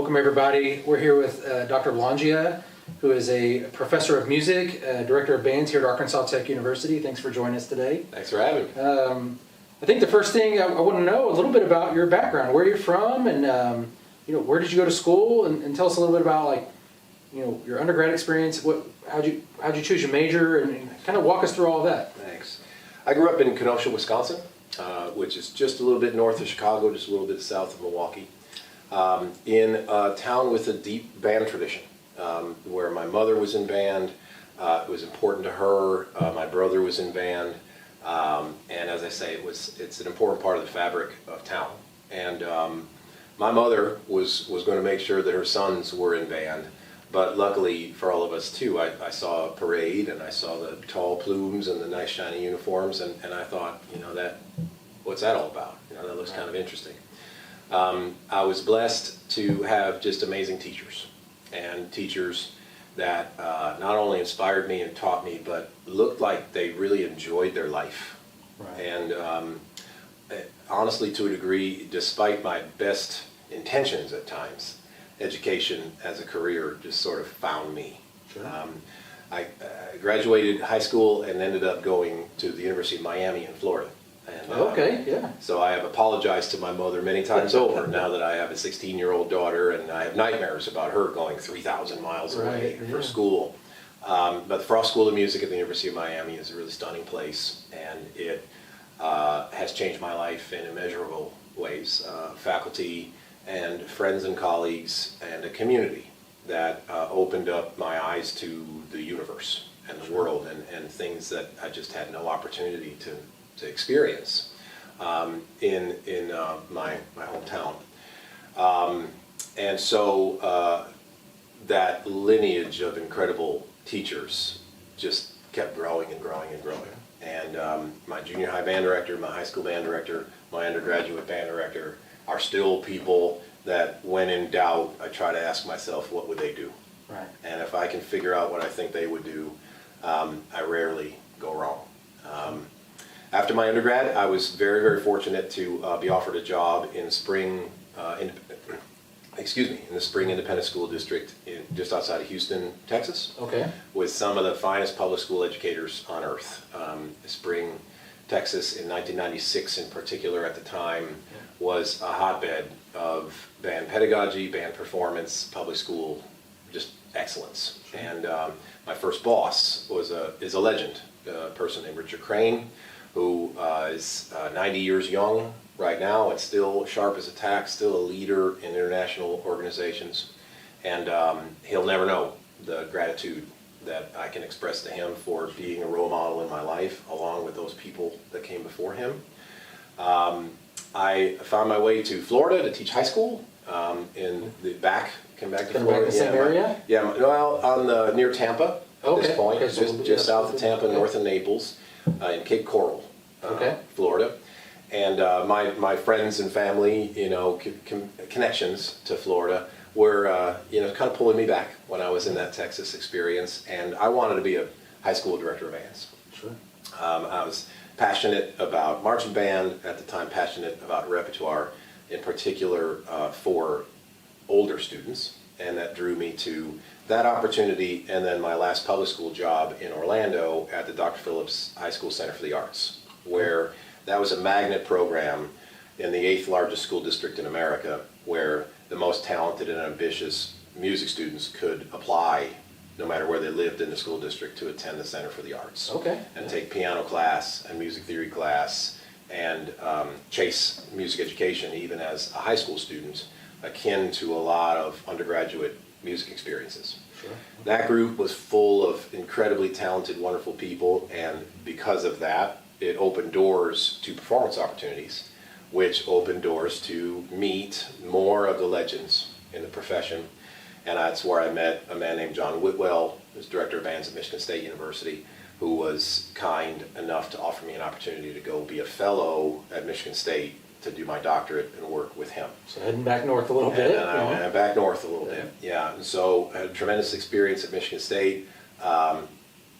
Welcome everybody. We're here with Dr. Belongia, who is a professor of music, director of bands here at Arkansas Tech University. Thanks for joining us today. Thanks for having me. I think the first thing I want to know a little bit about your background, where you're from, and where did you go to school, and tell us a little bit about your undergrad experience. How'd you choose your major, and kind of walk us through all of that. Thanks. I grew up in Kenosha, Wisconsin, which is just a little bit north of Chicago, just a little bit south of Milwaukee, in a town with a deep band tradition, where my mother was in band. It was important to her. My brother was in band. And as I say, it's an important part of the fabric of town. And my mother was going to make sure that her sons were in band, but luckily for all of us too, I saw a parade and I saw the tall plumes and the nice shiny uniforms, and I thought, what's that all about? That looks kind of interesting. I was blessed to have just amazing teachers, and teachers that not only inspired me and taught me, but looked like they really enjoyed their life. Right. And honestly, to a degree, despite my best intentions at times, education as a career just sort of found me. Sure. I graduated high school and ended up going to the University of Miami in Florida. And, okay, yeah. So I have apologized to my mother many times over now that I have a 16-year-old daughter, and I have nightmares about her going 3,000 miles away for school. But the Frost School of Music at the University of Miami is a really stunning place, and it has changed my life in immeasurable ways. Faculty and friends and colleagues and a community that opened up my eyes to the universe and the world and things that I just had no opportunity to experience in my hometown. And so that lineage of incredible teachers just kept growing and growing and growing. And my junior high band director, my high school band director, my undergraduate band director are still people that when in doubt, I try to ask myself, what would they do? Right. And if I can figure out what I think they would do, I rarely go wrong. After my undergrad, I was very, very fortunate to be offered a job in the Spring Independent School District just outside of Houston, Texas. Okay. With some of the finest public school educators on earth. Spring, Texas in 1996 in particular at the time was a hotbed of band pedagogy, band performance, public school, just excellence. Sure. And my first boss is a legend, a person named Richard Crane, who is 90 years young right now and still sharp as a tack, still a leader in international organizations. And he'll never know the gratitude that I can express to him for being a role model in my life, along with those people that came before him. I found my way to Florida to teach high school came back to Florida. Back the same area? Yeah, well, near Tampa at this point, just south of Tampa, north of Naples, in Cape Coral, Florida. And my friends and family, connections to Florida were, kind of pulling me back when I was in that Texas experience. And I wanted to be a high school director of bands. Sure. I was passionate about marching band, at the time passionate about repertoire, in particular for older students. And that drew me to that opportunity, and then my last public school job in Orlando at the Dr. Phillips High School Center for the Arts, where that was a magnet program in the 8th largest school district in America, where the most talented and ambitious music students could apply no matter where they lived in the school district to attend the Center for the Arts. And take piano class and music theory class and chase music education even as a high school student, akin to a lot of undergraduate music experiences. Sure. That group was full of incredibly talented, wonderful people, and because of that, it opened doors to performance opportunities, which opened doors to meet more of the legends in the profession. And that's where I met a man named John Whitwell, who's director of bands at Michigan State University, who was kind enough to offer me an opportunity to go be a fellow at Michigan State to do my doctorate and work with him. So heading back north a little bit. And I'm back north a little bit, yeah. And so I had a tremendous experience at Michigan State,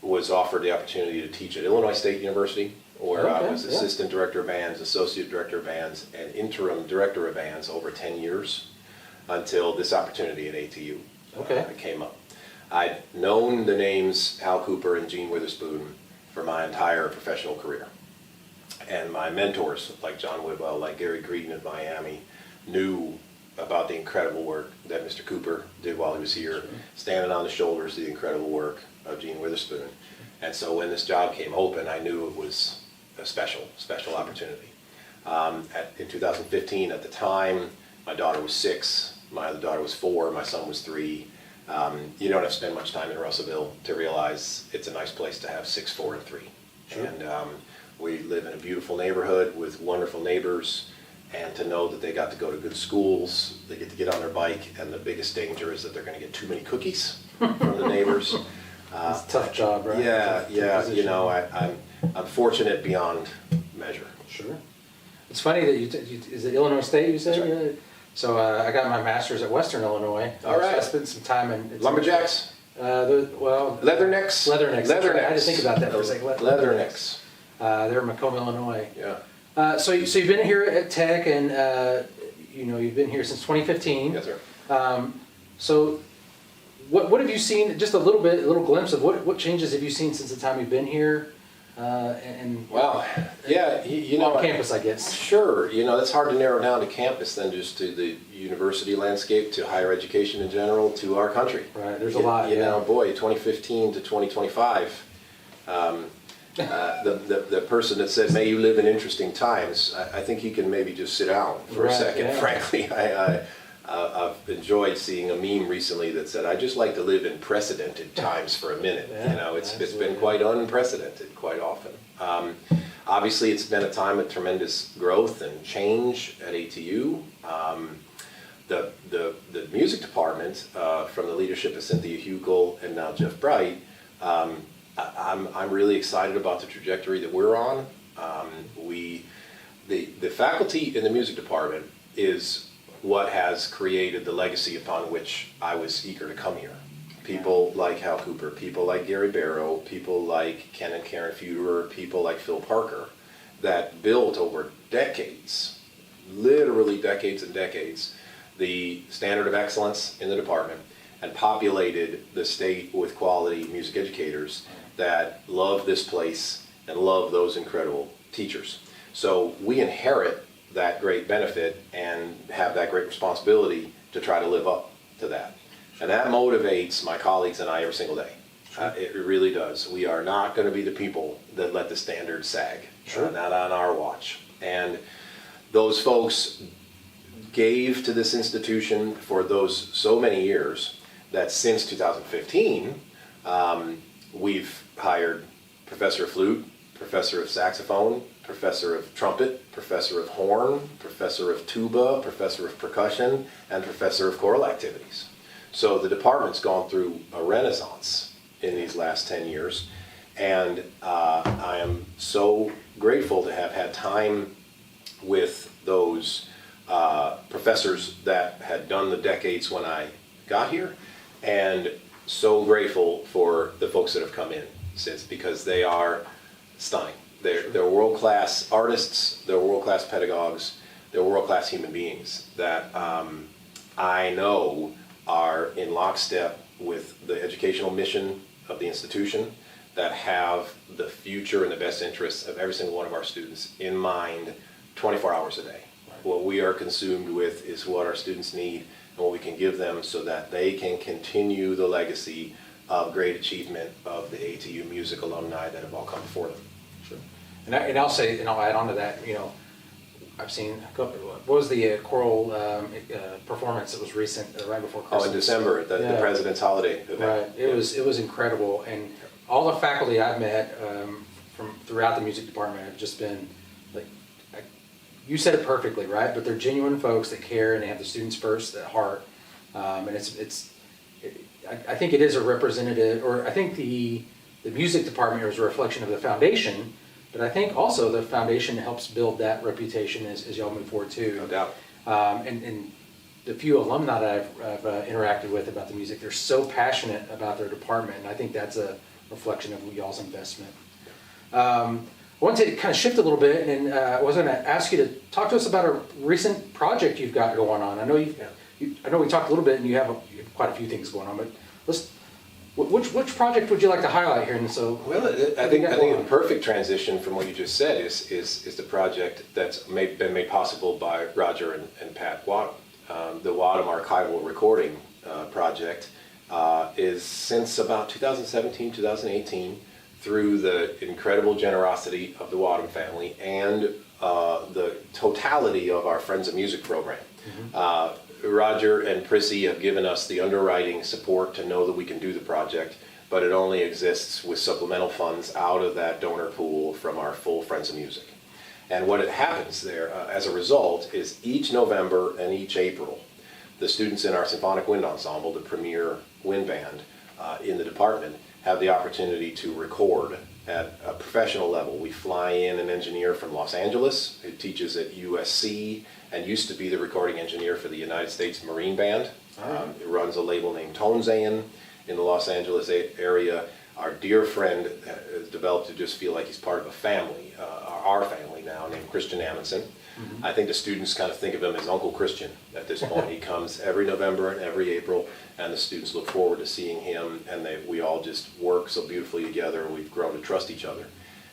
was offered the opportunity to teach at Illinois State University, where I was assistant director of bands, associate director of bands, and interim director of bands over 10 years. until this opportunity at ATU Okay. came up. I'd known the names Hal Cooper and Gene Witherspoon for my entire professional career. And my mentors, like John Whitwell, like Gary Greedon in Miami, knew about the incredible work that Mr. Cooper did while he was here, standing on the shoulders of the incredible work of Gene Witherspoon. And so when this job came open, I knew it was a special opportunity. In 2015, at the time, my daughter was 6, my other daughter was 4, my son was 3. You don't have to spend much time in Russellville to realize it's a nice place to have 6, 4, and 3. Sure. And we live in a beautiful neighborhood with wonderful neighbors, and to know that they got to go to good schools, they get to get on their bike, and the biggest danger is that they're going to get too many cookies from the neighbors. It's a tough job, right? Yeah, you know, I'm fortunate beyond measure. Sure. It's funny that is it Illinois State you said? That's right. So I got my master's at Western Illinois. All right. So I spent some time in Lumberjacks? Well, Leathernecks? Leathernecks. Leathernecks. Right. I had to think about that for a second. Leathernecks. They're in Macomb, Illinois. Yeah. So you've been here at Tech, and you've been here since 2015. Yes, sir. So what have you seen? Just a little glimpse of what changes have you seen since the time you've been here? Wow. Yeah, you know, on campus, I guess. Sure. You know, it's hard to narrow down to campus than just to the university landscape, to higher education in general, to our country. Right. There's a lot. You know, boy, 2015 to 2025. The person that said, "May you live in interesting times," I think he can maybe just sit down for a second. Yeah. Frankly, I've enjoyed seeing a meme recently that said, "I just like to live in precedented times for a minute." Yeah, you know, it's been quite unprecedented quite often. Obviously, it's been a time of tremendous growth and change at ATU. The music department, from the leadership of Cynthia Huckel and now Jeff Bright, I'm really excited about the trajectory that we're on. The faculty in the music department is what has created the legacy upon which I was eager to come here. People like Hal Cooper, people like Gary Barrow, people like Ken and Karen Feuderer, people like Phil Parker, that built over decades, literally decades and decades, the standard of excellence in the department, and populated the state with quality music educators that love this place and love those incredible teachers. So we inherit that great benefit and have that great responsibility to try to live up to that. And that motivates my colleagues and I every single day. It really does. We are not going to be the people that let the standards sag. Sure. Not on our watch. And those folks gave to this institution for those so many years that since 2015, we've hired professor of flute, professor of saxophone, professor of trumpet, professor of horn, professor of tuba, professor of percussion, and professor of choral activities. So the department's gone through a renaissance in these last 10 years, and I am so grateful to have had time with those professors that had done the decades when I got here, and so grateful for the folks that have come in since, because they are stunning. They're world-class artists, they're world-class pedagogues, they're world-class human beings that I know are in lockstep with the educational mission of the institution, that have the future and the best interests of every single one of our students in mind 24 hours a day. What we are consumed with is what our students need and what we can give them so that they can continue the legacy of great achievement of the ATU music alumni that have all come before them. Sure. And I'll say, and I'll add on to that, you know, I've seen, what was the choral performance that was recent, right before Christmas? Oh, in December, the President's Holiday event. Right, it was incredible, and all the faculty I've met from throughout the music department have just been, like, you said it perfectly, right? But they're genuine folks that care and they have the students first at heart, and I think it is a representative, or I think the music department is a reflection of the foundation. But I think also the foundation helps build that reputation as y'all move forward too. No doubt. And the few alumni that I've interacted with about the music, they're so passionate about their department, and I think that's a reflection of y'all's investment. I want to kind of shift a little bit, and I was going to ask you to talk to us about a recent project you've got going on. I know you've I know we talked a little bit, and you have quite a few things going on, but which project would you like to highlight here? And so, well, I think the perfect transition from what you just said is the project that's been made possible by Roger and Pat Wadham. The Wadham Archival Recording Project is since about 2017, 2018, through the incredible generosity of the Wadham family and the totality of our Friends of Music program. Roger and Prissy have given us the underwriting support to know that we can do the project, but it only exists with supplemental funds out of that donor pool from our full Friends of Music. And what happens there as a result is each November and each April, the students in our Symphonic Wind Ensemble, the premier wind band in the department, have the opportunity to record at a professional level. We fly in an engineer from Los Angeles who teaches at USC and used to be the recording engineer for the United States Marine Band. It runs a label named Tonzan in the Los Angeles area. Our dear friend has developed to just feel like he's part of a family, our family now, named Christian Amundsen. I think the students kind of think of him as Uncle Christian at this point. He comes every November and every April, and the students look forward to seeing him, and we all just work so beautifully together. We've grown to trust each other.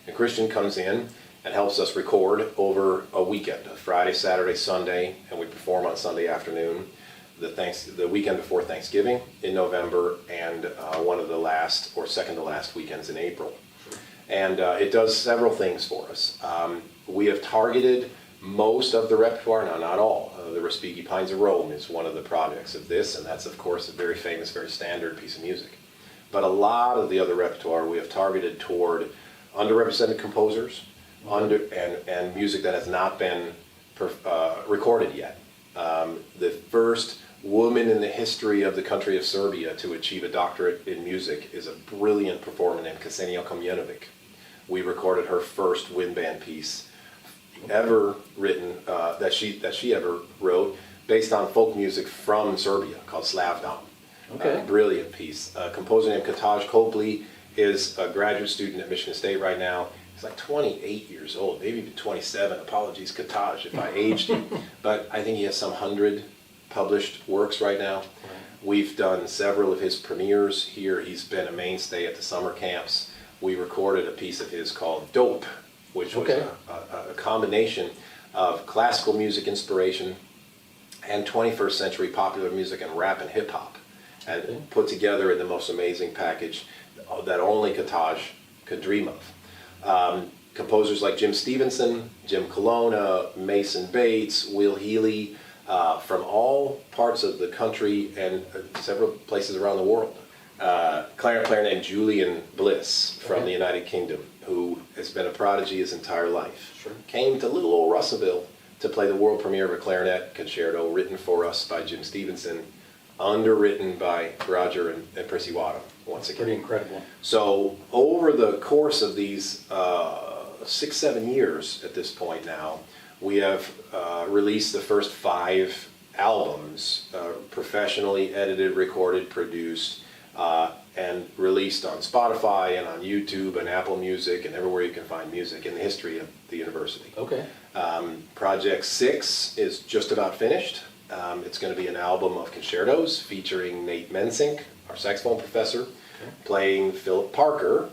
And Christian comes in and helps us record over a weekend, a Friday, Saturday, Sunday, and we perform on Sunday afternoon, the weekend before Thanksgiving in November, and one of the last or second to last weekends in April. And it does several things for us. We have targeted most of the repertoire, now not all. The Respighi Pines of Rome is one of the projects of this, and that's of course a very famous, very standard piece of music. But a lot of the other repertoire we have targeted toward underrepresented composers and music that has not been recorded yet. The first woman in the history of the country of Serbia to achieve a doctorate in music is a brilliant performer named Ksenia Komjenovic. We recorded her first wind band piece ever written, that she ever wrote, based on folk music from Serbia, called Slavdom. Okay. Brilliant piece. A composer named Kataj Copley is a graduate student at Michigan State right now. He's like 28 years old, maybe even 27. Apologies, Kataj, if I aged you. But I think he has some 100 published works right now. We've done several of his premieres here. He's been a mainstay at the summer camps. We recorded a piece of his called Dope, which was a combination of classical music inspiration and 21st century popular music and rap and hip hop, and put together in the most amazing package that only Kataj could dream of. Composers like Jim Stevenson, Jim Colonna, Mason Bates, Will Healy, from all parts of the country and several places around the world. Clarinet player named Julian Bliss from the United Kingdom, who has been a prodigy his entire life. Sure. Came to little old Russellville to play the world premiere of a clarinet concerto written for us by Jim Stevenson, underwritten by Roger and Prissy Wadham, once again. Pretty incredible. So over the course of these 6-7 years at this point now, we have released the first 5 albums, professionally edited, recorded, produced, and released on Spotify and on YouTube and Apple Music and everywhere you can find music in the history of the university. Okay. Project 6 is just about finished. It's going to be an album of concertos featuring Nate Mensink, our saxophone professor, playing Philip Parker,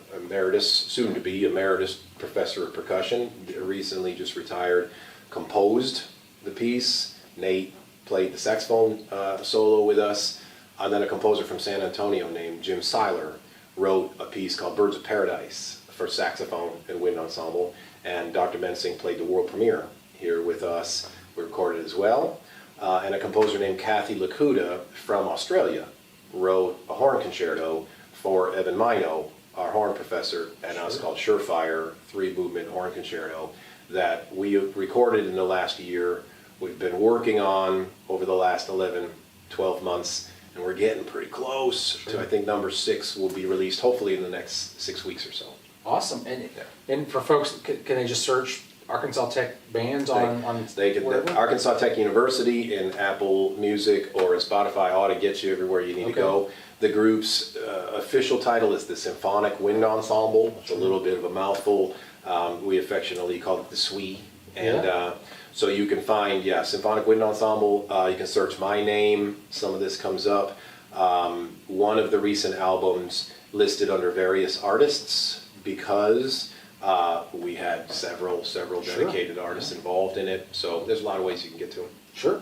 soon to be emeritus professor of percussion, recently just retired, composed the piece. Nate played the saxophone solo with us. And then a composer from San Antonio named Jim Seiler wrote a piece called Birds of Paradise for saxophone and wind ensemble. And Dr. Mensink played the world premiere here with us. We recorded as well. And a composer named Kathy Lakuta from Australia wrote a horn concerto for Evan Mino, our horn professor, and us, called Surefire 3-movement horn concerto, that we recorded in the last year. We've been working on over the last 11-12 months, and we're getting pretty close to, I think, number 6 will be released hopefully in the next 6 weeks or so. Awesome. And for folks, can they just search Arkansas Tech bands on They can, Arkansas Tech University in Apple Music or in Spotify ought to get you everywhere you need to go. The group's official title is the Symphonic Wind Ensemble. It's a little bit of a mouthful. We affectionately call it the SWE And so you can find, Symphonic Wind Ensemble. You can search my name. Some of this comes up. One of the recent albums listed under various artists because we had several dedicated artists involved in it. So there's a lot of ways you can get to them. Sure.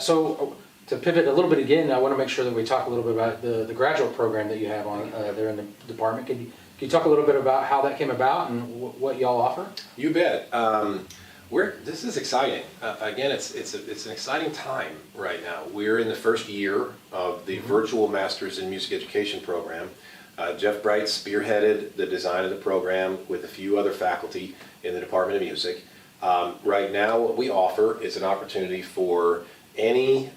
So to pivot a little bit again, I want to make sure that we talk a little bit about the graduate program that you have on there in the department. Can you talk a little bit about how that came about and what y'all offer? You bet. This is exciting. Again, it's an exciting time right now. We're in the first year of the virtual Masters in Music Education program. Jeff Bright spearheaded the design of the program with a few other faculty in the Department of Music. Right now, what we offer is an opportunity for any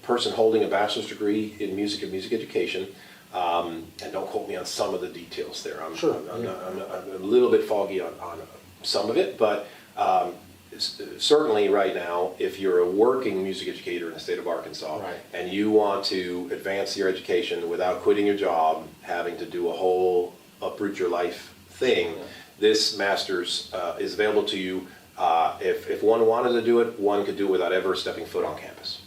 person holding a bachelor's degree in music and music education. And don't quote me on some of the details there. I'm a little bit foggy on some of it, but certainly right now, if you're a working music educator in the state of Arkansas and you want to advance your education without quitting your job, having to do a whole uproot your life thing, this master's is available to you. If one wanted to do it, one could do it without ever stepping foot on campus.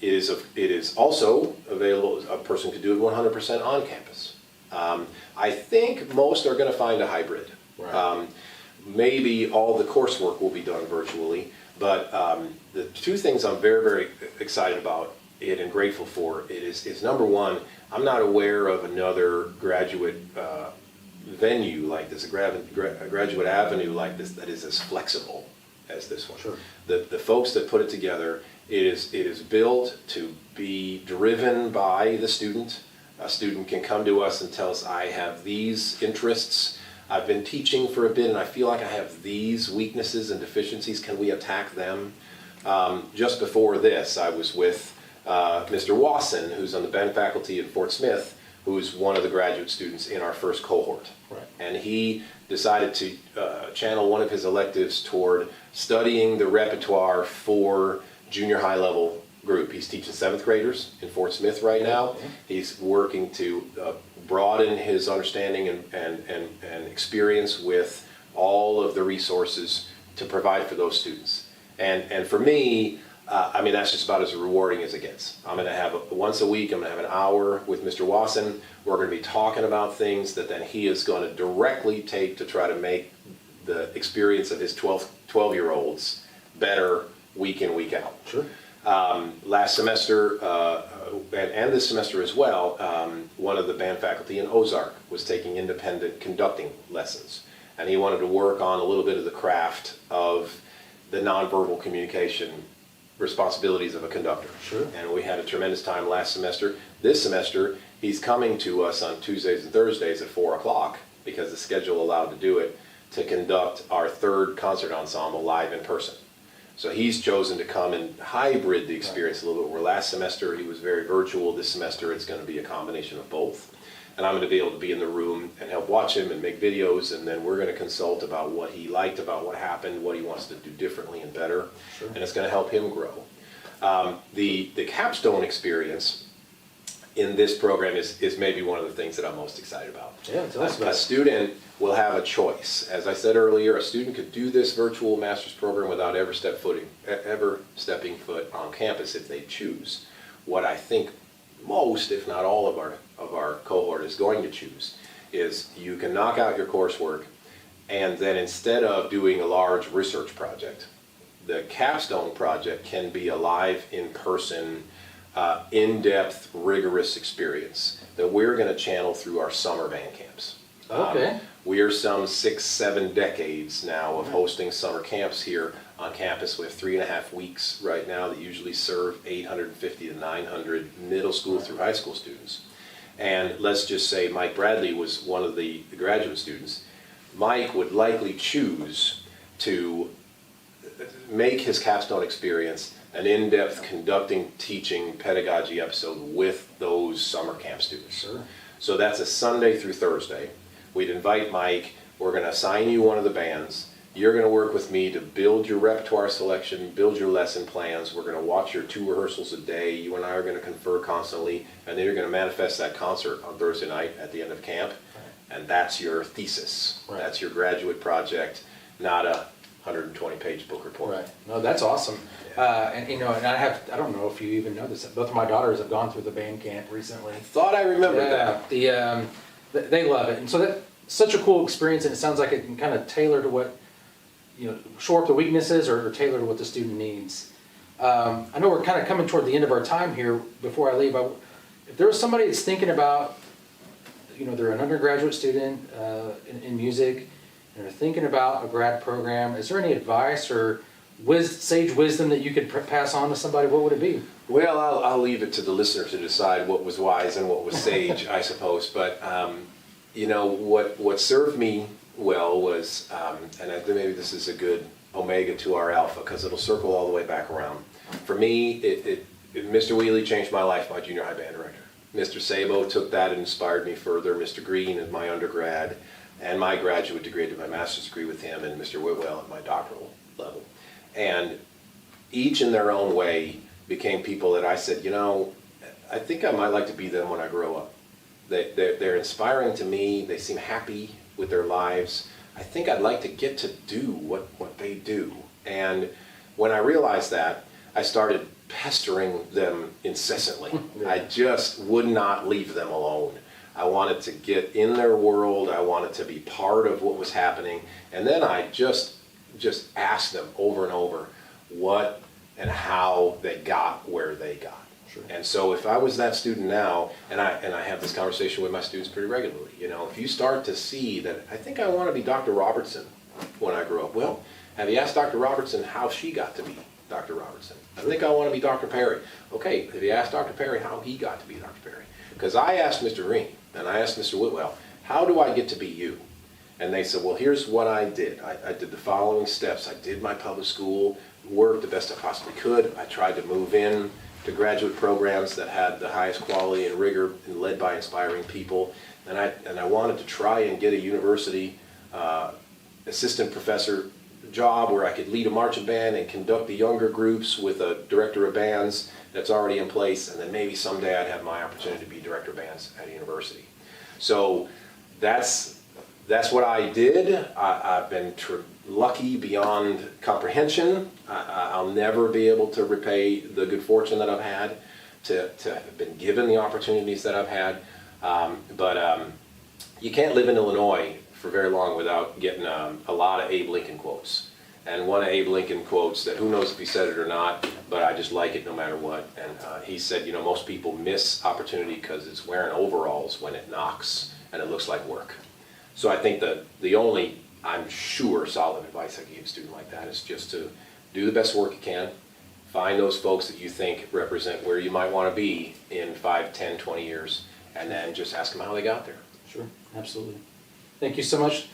It is also available, a person could do it 100% on campus. I think most are going to find a hybrid. Maybe all the coursework will be done virtually, but the two things I'm very, very excited about it and grateful for it is number one, I'm not aware of another graduate venue like this, a graduate avenue like this that is as flexible as this one. The folks that put it together, it is built to be driven by the student. A student can come to us and tell us, I have these interests. I've been teaching for a bit and I feel like I have these weaknesses and deficiencies. Can we attack them? Just before this, I was with Mr. Wasson, who's on the Ben faculty at Fort Smith, who's one of the graduate students in our first cohort. And he decided to channel one of his electives toward studying the repertoire for junior high level group. He's teaching 7th graders in Fort Smith right now. He's working to broaden his understanding and experience with all of the resources to provide for those students. And for me, I mean, that's just about as rewarding as it gets. I'm going to have once a week, I'm going to have an hour with Mr. Wasson. We're going to be talking about things that then he is going to directly take to try to make the experience of his 12-year-olds better week in, week out. Last semester, and this semester as well, one of the band faculty in Ozark was taking independent conducting lessons. And he wanted to work on a little bit of the craft of the nonverbal communication responsibilities of a conductor. And we had a tremendous time last semester. This semester, he's coming to us on Tuesdays and Thursdays at 4 o'clock because the schedule allowed to do it, to conduct our 3rd concert ensemble live in person. So he's chosen to come and hybrid the experience a little bit, where last semester he was very virtual. This semester it's going to be a combination of both. And I'm going to be able to be in the room and help watch him and make videos, and then we're going to consult about what he liked, about what happened, what he wants to do differently and better, and it's going to help him grow. The capstone experience in this program is maybe one of the things that I'm most excited about. Tell us about it. A student will have a choice. As I said earlier, a student could do this virtual master's program without ever stepping foot on campus if they choose. What I think most, if not all, of our cohort is going to choose is you can knock out your coursework, and then instead of doing a large research project, the capstone project can be a live, in-person, in-depth, rigorous experience that we're going to channel through our summer band camps. We are some 6-7 decades now of hosting summer camps here on campus. We have 3.5 weeks right now that usually serve 850 to 900 middle school through high school students. And let's just say Mike Bradley was one of the graduate students. Mike would likely choose to make his capstone experience an in-depth conducting, teaching, pedagogy episode with those summer camp students. So that's a Sunday through Thursday. We'd invite Mike. We're going to assign you one of the bands. You're going to work with me to build your repertoire selection, build your lesson plans. We're going to watch your 2 rehearsals a day. You and I are going to confer constantly, and then you're going to manifest that concert on Thursday night at the end of camp, and that's your thesis. That's your graduate project, not a 120-page book report. Right. No, that's awesome. And and I don't know if you even know this. Both of my daughters have gone through the band camp recently. Thought I remembered that. They love it, and so that's such a cool experience. And it sounds like it can kind of tailor to what shore up the weaknesses or tailor to what the student needs. I know we're kind of coming toward the end of our time here. Before I leave, if there was somebody that's thinking about, they're an undergraduate student in music, and they're thinking about a grad program, is there any advice or sage wisdom that you could pass on to somebody? What would it be? Well, I'll leave it to the listener to decide what was wise and what was sage, I suppose. But what served me well was, and I think maybe this is a good omega to our alpha because it'll circle all the way back around. For me, Mr. Wheely changed my life, my junior high band director. Mr. Sabo took that and inspired me further. Mr. Green at my undergrad and my graduate degree, I did my master's degree with him, and Mr. Whitwell at my doctoral level. And each in their own way became people that I said, I think I might like to be them when I grow up. They're inspiring to me. They seem happy with their lives. I think I'd like to get to do what they do. And when I realized that, I started pestering them incessantly. Yeah. I just would not leave them alone. I wanted to get in their world. I wanted to be part of what was happening. And then I just asked them over and over what and how they got where they got. Sure. And so if I was that student now, and I have this conversation with my students pretty regularly, if you start to see that I think I want to be Dr. Robertson when I grow up, well, have you asked Dr. Robertson how she got to be Dr. Robertson? I think I want to be Dr. Perry. Okay, have you asked Dr. Perry how he got to be Dr. Perry? Because I asked Mr. Green and I asked Mr. Whitwell, how do I get to be you? And they said, well, here's what I did. I did the following steps. I did my public school work the best I possibly could. I tried to move in to graduate programs that had the highest quality and rigor and led by inspiring people. And I wanted to try and get a university assistant professor job where I could lead a marching band and conduct the younger groups with a director of bands that's already in place, and then maybe someday I'd have my opportunity to be director of bands at a university. So that's what I did. I've been lucky beyond comprehension. I'll never be able to repay the good fortune that I've had to have been given the opportunities that I've had. But you can't live in Illinois for very long without getting a lot of Abe Lincoln quotes. And one of Abe Lincoln quotes that who knows if he said it or not, but I just like it no matter what. And he said, most people miss opportunity because it's wearing overalls when it knocks and it looks like work. So I think that the only, I'm sure, solid advice I can give a student like that is just to do the best work you can, find those folks that you think represent where you might want to be in 5, 10, 20 years, and then just ask them how they got there. Sure, absolutely. Thank you so much.